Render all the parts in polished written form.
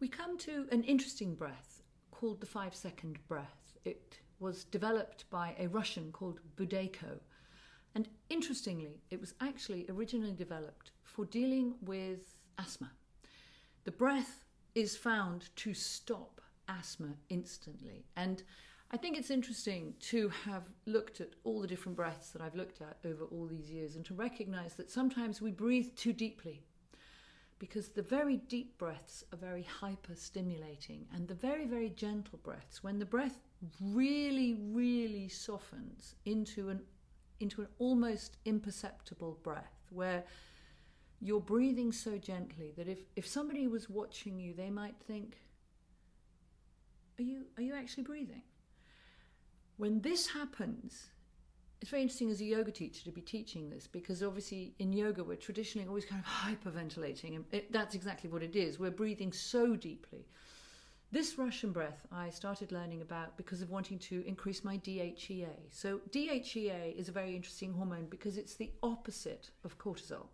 We come to an interesting breath called the 5-second breath. It was developed by a Russian called Budayko. And interestingly, it was actually originally developed for dealing with asthma. The breath is found to stop asthma instantly. And I think it's interesting to have looked at all the different breaths that I've looked at over all these years and to recognize that sometimes we breathe too deeply, because the very deep breaths are very hyper-stimulating, and the very, very gentle breaths, when the breath really, really softens into an almost imperceptible breath, where you're breathing so gently that if somebody was watching you, they might think, are you actually breathing? When this happens, it's very interesting as a yoga teacher to be teaching this, because obviously in yoga we're traditionally always kind of hyperventilating, and that's exactly what it is. We're breathing so deeply. This Russian breath I started learning about because of wanting to increase my DHEA. So DHEA is a very interesting hormone because it's the opposite of cortisol.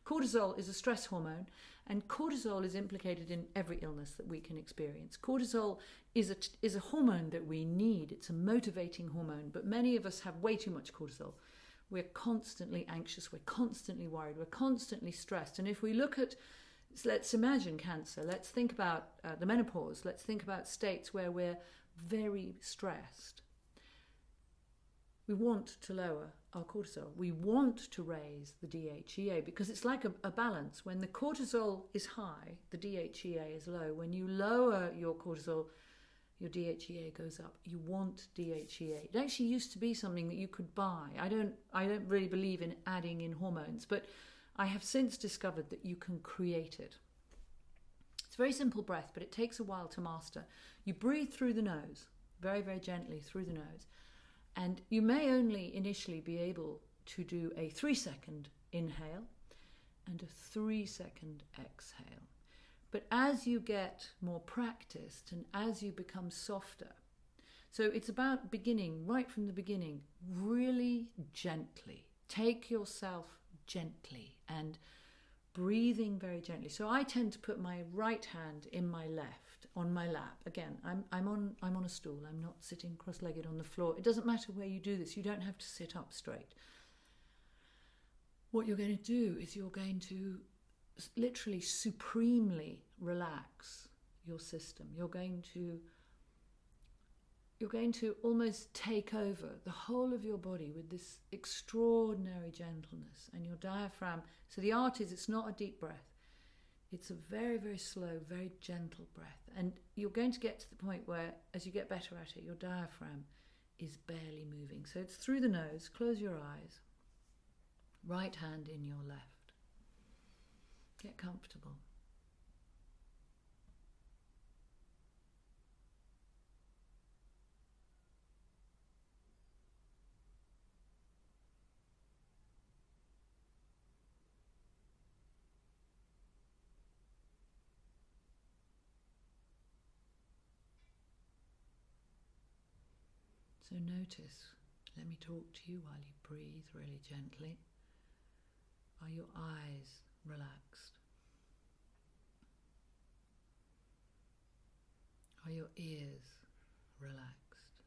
Cortisol is a stress hormone, and cortisol is implicated in every illness that we can experience. Cortisol is a hormone that we need. It's a motivating hormone, but many of us have way too much cortisol. We're constantly anxious, we're constantly worried, we're constantly stressed. And if we look at, let's imagine cancer, let's think about the menopause, let's think about states where we're very stressed. We want to lower our cortisol. We want to raise the DHEA because it's like a balance. When the cortisol is high, the DHEA is low. When you lower your cortisol, your DHEA goes up. You want DHEA. It actually used to be something that you could buy. I don't really believe in adding in hormones, but I have since discovered that you can create it. It's a very simple breath, but it takes a while to master. You breathe through the nose, very, very gently through the nose. And you may only initially be able to do a 3-second inhale and a 3-second exhale. But as you get more practiced and as you become softer, so it's about beginning right from the beginning, really gently. Take yourself gently and breathing very gently. So I tend to put my right hand in my left on my lap. Again, I'm on a stool. I'm not sitting cross-legged on the floor. It doesn't matter where you do this. You don't have to sit up straight. What you're going to do is you're going to literally supremely relax your system. You're going to almost take over the whole of your body with this extraordinary gentleness, and your diaphragm. So the art is, it's not a deep breath. It's a very, very slow, very gentle breath. And you're going to get to the point where, as you get better at it, your diaphragm is barely moving. So it's through the nose. Close your eyes. Right hand in your left. Get comfortable. So notice, let me talk to you while you breathe really gently. Are your eyes relaxed? Are your ears relaxed?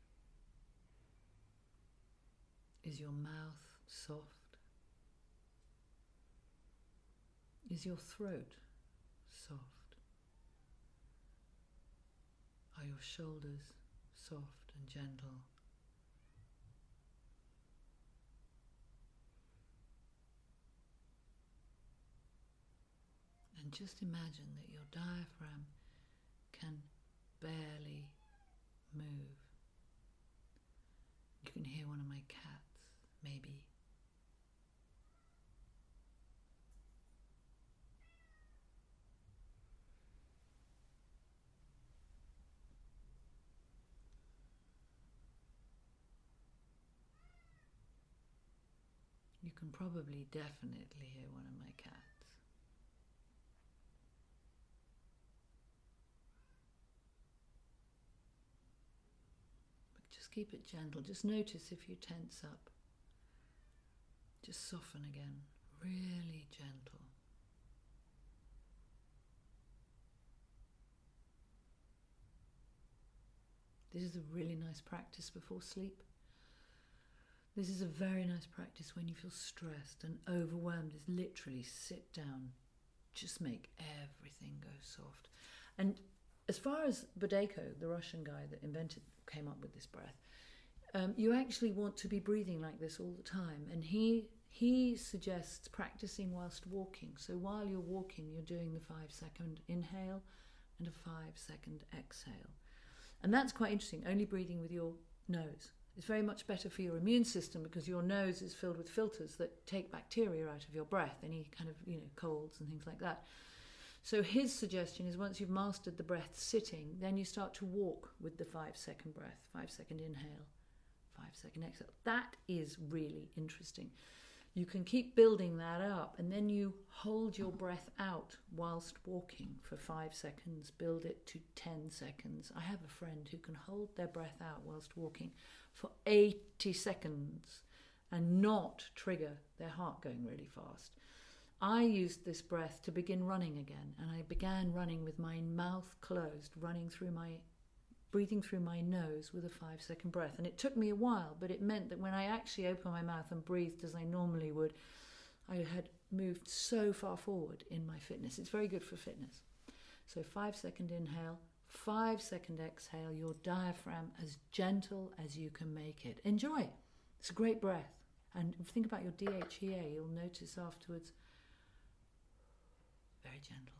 Is your mouth soft? Is your throat soft? Are your shoulders soft and gentle? And just imagine that your diaphragm can barely move. You can hear one of my cats, maybe. You can probably definitely hear one of my cats. Just keep it gentle. Just notice if you tense up. Just soften again. Really gentle. This is a really nice practice before sleep. This is a very nice practice when you feel stressed and overwhelmed. Is literally sit down, just make everything go soft. And as far as Budeko, the Russian guy that came up with this breath, you actually want to be breathing like this all the time. And he suggests practicing whilst walking. So while you're walking, you're doing the 5-second inhale and a 5-second exhale. And that's quite interesting, only breathing with your nose. It's very much better for your immune system because your nose is filled with filters that take bacteria out of your breath, any kind of, colds and things like that. So his suggestion is once you've mastered the breath sitting, then you start to walk with the 5-second breath, 5-second inhale, 5-second exhale. That is really interesting. You can keep building that up, and then you hold your breath out whilst walking for 5 seconds, build it to 10 seconds. I have a friend who can hold their breath out whilst walking for 80 seconds and not trigger their heart going really fast. I used this breath to begin running again, and I began running with my mouth closed, breathing through my nose with a 5-second breath. And it took me a while, but it meant that when I actually opened my mouth and breathed as I normally would, I had moved so far forward in my fitness. It's very good for fitness. So 5-second inhale, 5-second exhale, your diaphragm as gentle as you can make it. Enjoy it. It's a great breath. And think about your DHEA, you'll notice afterwards, very gentle.